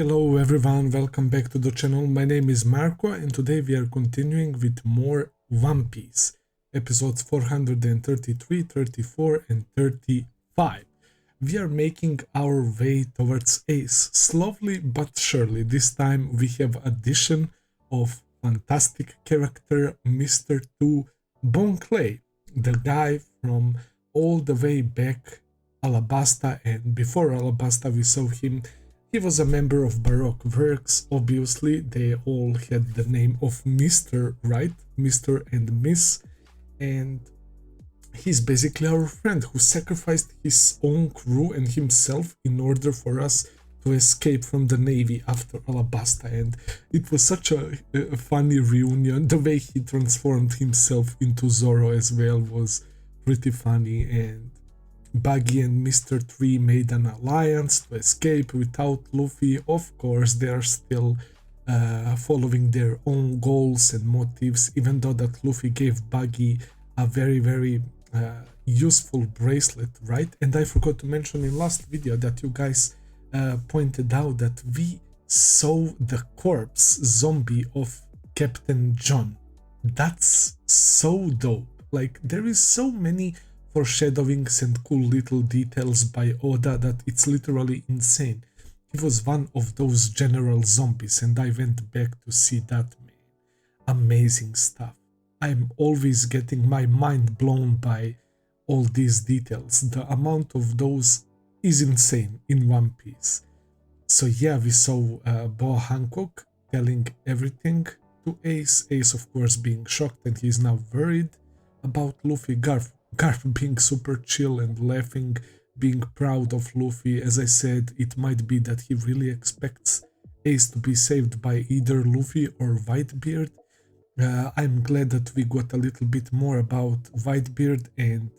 Hello everyone, welcome back to the channel. My name is Marco and today we are continuing with more One Piece. Episodes 433, 34 and 35. We are making our way towards Ace, slowly but surely. This time we have addition of fantastic character Mr. 2 Bon Clay, the guy from all the way back Alabasta, and before Alabasta we saw him. He was a member of Baroque Works. Obviously, they all had the name of Mr., right? Mr. and Miss. And he's basically our friend who sacrificed his own crew and himself in order for us to escape from the Navy after Alabasta. And it was such a funny reunion. The way he transformed himself into Zoro as well was pretty funny. And Buggy and Mr. 3 made an alliance to escape without Luffy. Of course, they are still following their own goals and motives, even though that Luffy gave Buggy a very useful bracelet, right? And I forgot to mention in last video that you guys pointed out that we saw the corpse zombie of Captain John. That's so dope. Like, there is so many foreshadowings and cool little details by Oda that it's literally insane. He was one of those general zombies and I went back to see that, man. Amazing stuff. I'm always getting my mind blown by all these details. The amount of those is insane in One Piece. So yeah, we saw Bo Hancock telling everything to Ace. Ace of course being shocked and he's now worried about Luffy. Garp being super chill and laughing, being proud of Luffy. As I said, it might be that he really expects Ace to be saved by either Luffy or Whitebeard. I'm glad that we got a little bit more about Whitebeard and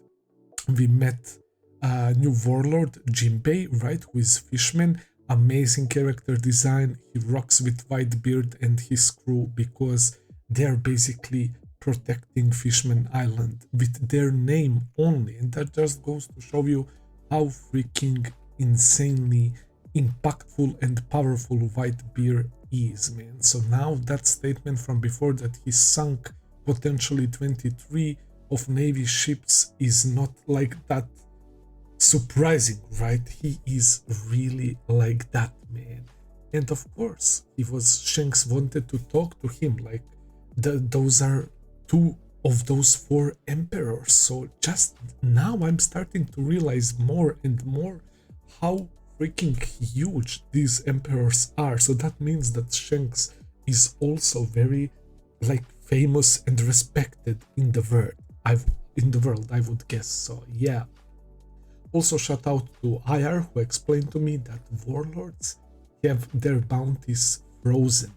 we met a new warlord, Jinbei, right, who is Fishman. Amazing character design. He rocks with Whitebeard and his crew because they're basically protecting Fishman Island with their name only, and that just goes to show you how freaking insanely impactful and powerful Whitebeard is, man. So now that statement from before that he sunk potentially 23 of Navy ships is not like that surprising, right? He is really like that, man. And of course, Shanks wanted to talk to him, like those are two of those four emperors. So just now I'm starting to realize more and more how freaking huge these emperors are. So that means that Shanks is also very like famous and respected in the world, I would guess. So yeah. Also shout out to IR who explained to me that warlords have their bounties frozen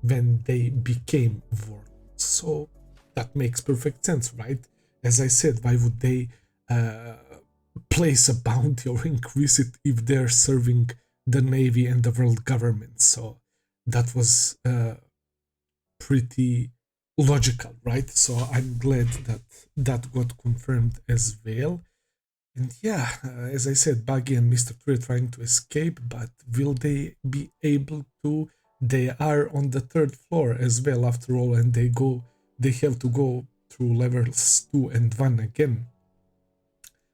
when they became warlords. So that makes perfect sense, right? As I said, why would they place a bounty or increase it if they're serving the Navy and the world government? So that was pretty logical, right? So I'm glad that that got confirmed as well. And yeah, as I said, Buggy and Mr. 3 are trying to escape, but will they be able to? They are on the 3rd floor as well, after all, and they have to go through levels 2 and 1 again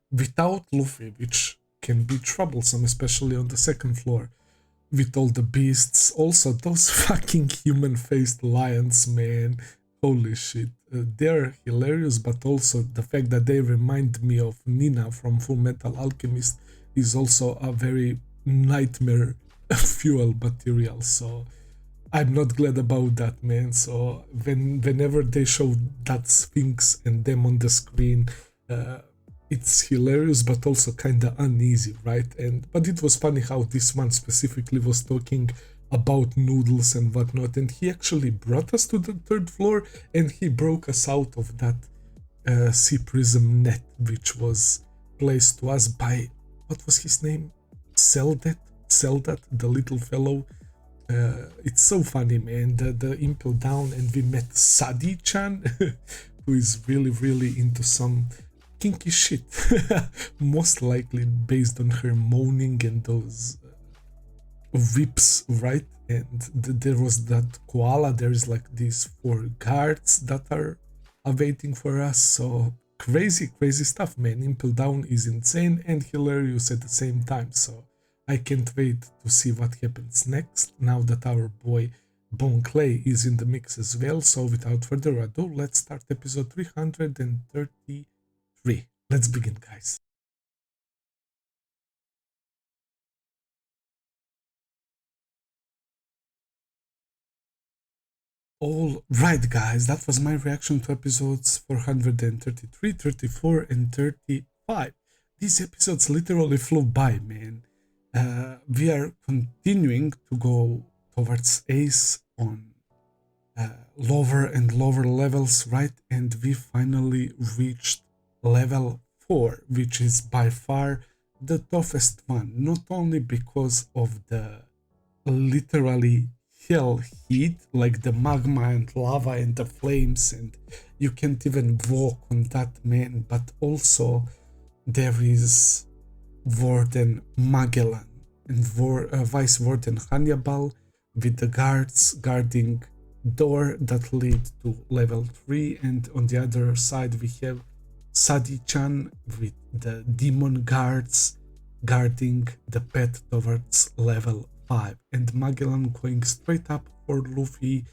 without Luffy, which can be troublesome, especially on the 2nd floor with all the beasts. Also, those fucking human-faced lions, man, holy shit. They're hilarious, but also the fact that they remind me of Nina from Full Metal Alchemist is also a very nightmare fuel material. So I'm not glad about that, man. So whenever they show that Sphinx and them on the screen, it's hilarious but also kinda uneasy, right? But it was funny how this one specifically was talking about noodles and whatnot, and he actually brought us to the 3rd floor and he broke us out of that sea prism net which was placed to us by, what was his name? Seldat, the little fellow. It's so funny, man. The impel down and we met Sadi-chan who is really into some kinky shit, most likely based on her moaning and those whips, right? And there was that koala. There's like these 4 guards that are awaiting for us. So crazy, crazy stuff, man. Impel Down is insane and hilarious at the same time. So I can't wait to see what happens next now that our boy Bon Clay is in the mix as well. So without further ado, let's start episode 333. Let's begin, guys. All right, guys, that was my reaction to episodes 433, 34, and 35. These episodes literally flew by, man. We are continuing to go towards Ace on lower and lower levels, right? And we finally reached level 4, which is by far the toughest one, not only because of the literally hell heat, like the magma and lava and the flames, and you can't even walk on that, man, but also there is Warden Magellan and Vice Warden Hannibal with the guards guarding door that lead to level 3, and on the other side we have Sadi-chan with the demon guards guarding the path towards level 5, and Magellan going straight up for Luffy.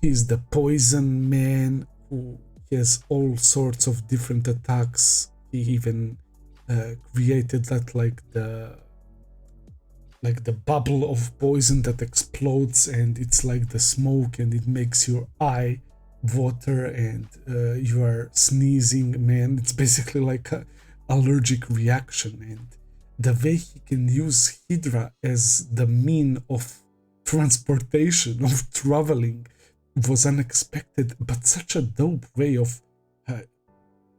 He's the poison man who has all sorts of different attacks. He even created that like the bubble of poison that explodes, and it's like the smoke, and it makes your eye water, and you are sneezing, man. It's basically like a allergic reaction, and the way he can use Hydra as the mean of transportation, of traveling, was unexpected, but such a dope way of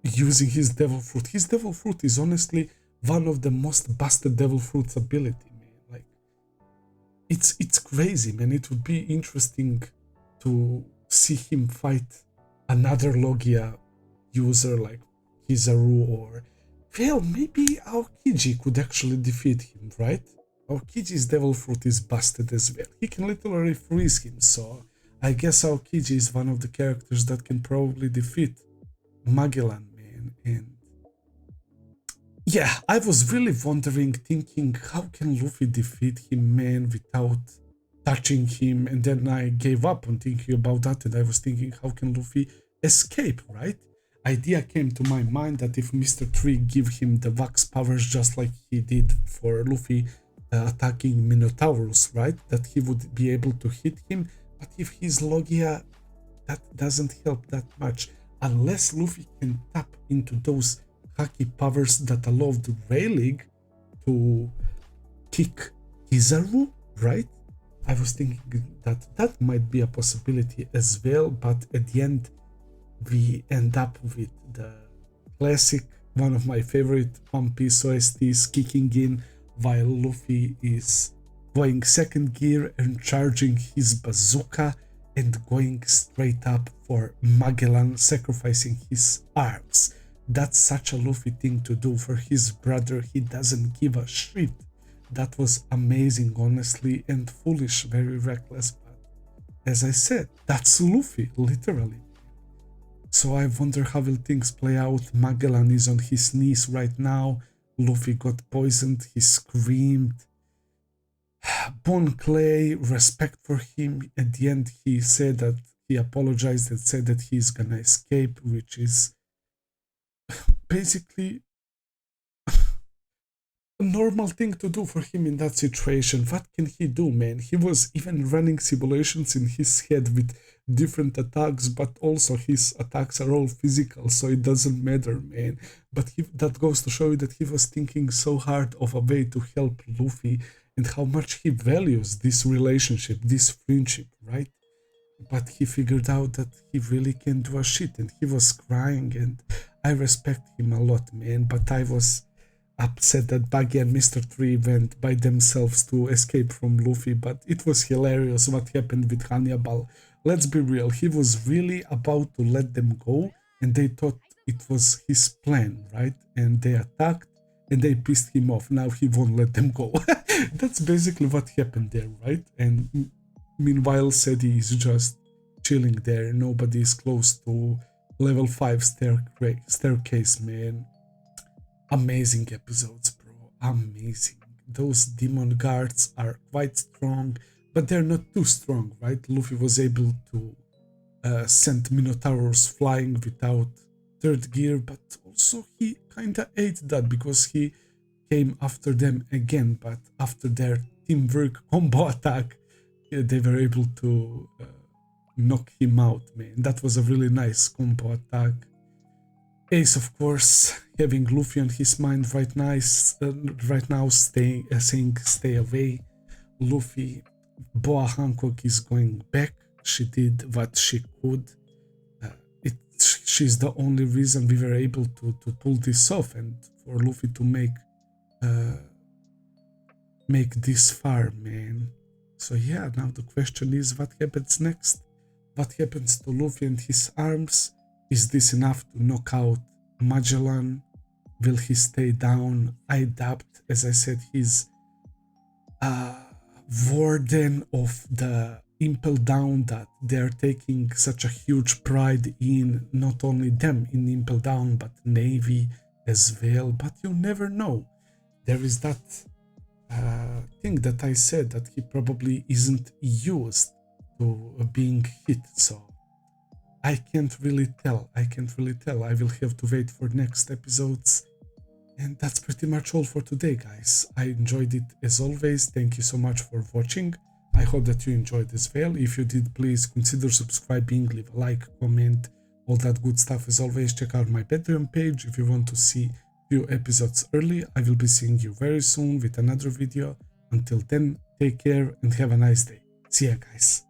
using his devil fruit. His devil fruit is honestly one of the most busted devil fruits ability, man. Like, it's crazy, man. It would be interesting to see him fight another Logia user like Kizaru, or well, maybe Aokiji could actually defeat him, right? Aokiji's devil fruit is busted as well. He can literally freeze him, so I guess Aokiji is one of the characters that can probably defeat Magellan, man. And yeah, I was really wondering, thinking, how can Luffy defeat him, man, without touching him? And then I gave up on thinking about that, and I was thinking, how can Luffy escape, right? Idea came to my mind that if Mr. Tree give him the wax powers just like he did for Luffy attacking Minotaurus, right? That he would be able to hit him. But if he's Logia, that doesn't help that much. Unless Luffy can tap into those haki powers that allow the Rayleigh to kick Kizaru, right? I was thinking that that might be a possibility as well, but at the end we end up with the classic, one of my favorite One Piece OSTs kicking in while Luffy is going second gear and charging his bazooka and going straight up for Magellan, sacrificing his arms. That's such a Luffy thing to do for his brother. He doesn't give a shit. That was amazing, honestly, and foolish, very reckless, but as I said, that's Luffy, literally. So I wonder how will things play out. Magellan is on his knees right now. Luffy got poisoned. He screamed. Bon Clay, respect for him. At the end, he said that he apologized and said that he's gonna escape, which is basically a normal thing to do for him in that situation. What can he do, man? He was even running simulations in his head with different attacks, but also his attacks are all physical, so it doesn't matter, man. But that goes to show you that he was thinking so hard of a way to help Luffy and how much he values this relationship, this friendship, right? But he figured out that he really can't do a shit, and he was crying, and I respect him a lot, man. But I was upset that Buggy and Mr. Tree went by themselves to escape from Luffy, but it was hilarious what happened with Hannibal. Let's be real, he was really about to let them go, and they thought it was his plan, right? And they attacked, and they pissed him off. Now he won't let them go. That's basically what happened there, right? And meanwhile, Seti is just chilling there. Nobody is close to level 5 staircase, man. Amazing episodes, bro. Amazing. Those demon guards are quite strong, but they're not too strong, right? Luffy was able to send Minotaurs flying without third gear, but also he kinda ate that because he came after them again, but after their teamwork combo attack, they were able to knock him out, man. That was a really nice combo attack. Ace, of course, having Luffy on his mind right now, saying stay away. Luffy, Boa Hancock is going back. She did what she could. She's the only reason we were able to pull this off, and for Luffy to make this far, man. So yeah, now the question is, what happens next? What happens to Luffy and his arms? Is this enough to knock out Magellan? Will he stay down? I doubt. As I said, he's warden of the Impel Down, that they're taking such a huge pride in, not only them in Impel Down, but Navy as well. But you never know. There is that thing that I said, that he probably isn't used to being hit, so I can't really tell. I will have to wait for next episodes. And that's pretty much all for today, guys. I enjoyed it as always. Thank you so much for watching. I hope that you enjoyed as well. If you did, please consider subscribing, leave a like, comment, all that good stuff. As always, check out my Patreon page if you want to see few episodes early. I will be seeing you very soon with another video. Until then, take care and have a nice day. See ya, guys.